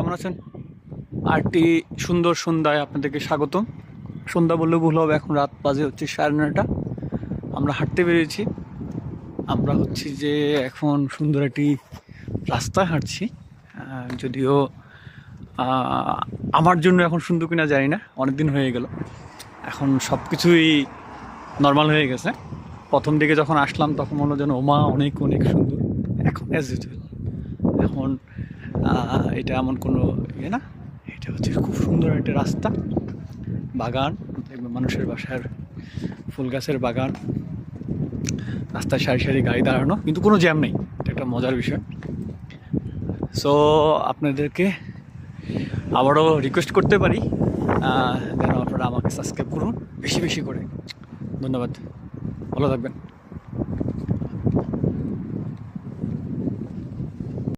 কেমন আছেন? আরটি সুন্দর সন্ধ্যায় আপনাদেরকে স্বাগতম। সন্ধ্যা বললে ভুল হবে, এখন রাত বাজে হচ্ছে 9:30। আমরা হাঁটতে বেরিয়েছি। আমরা হচ্ছে যে এখন সুন্দর একটি রাস্তায় হাঁটছি। যদিও আমার জন্য এখন সুন্দর কিনা জানি না, অনেকদিন হয়ে গেল। এখন সব কিছুই নর্মাল হয়ে গেছে। প্রথম দিকে যখন আসলাম তখন মনে হলো যেন ওমা অনেক অনেক সুন্দর। এখন অ্যাজ ইউজুয়াল। এখন এটা এমন কোনো ইয়ে না, এটা হচ্ছে খুব সুন্দর একটা রাস্তা, বাগান, দেখবেন মানুষের বাসার ফুল গাছের বাগান, রাস্তায় সারি সারি গাড়ি দাঁড়ানো, কিন্তু কোনো জ্যাম নেই। এটা একটা মজার বিষয়। সো আপনাদেরকে আবারও রিকোয়েস্ট করতে পারি যেন আপনারা আমাকে সাবস্ক্রাইব করুন বেশি বেশি করে। ধন্যবাদ, ভালো থাকবেন।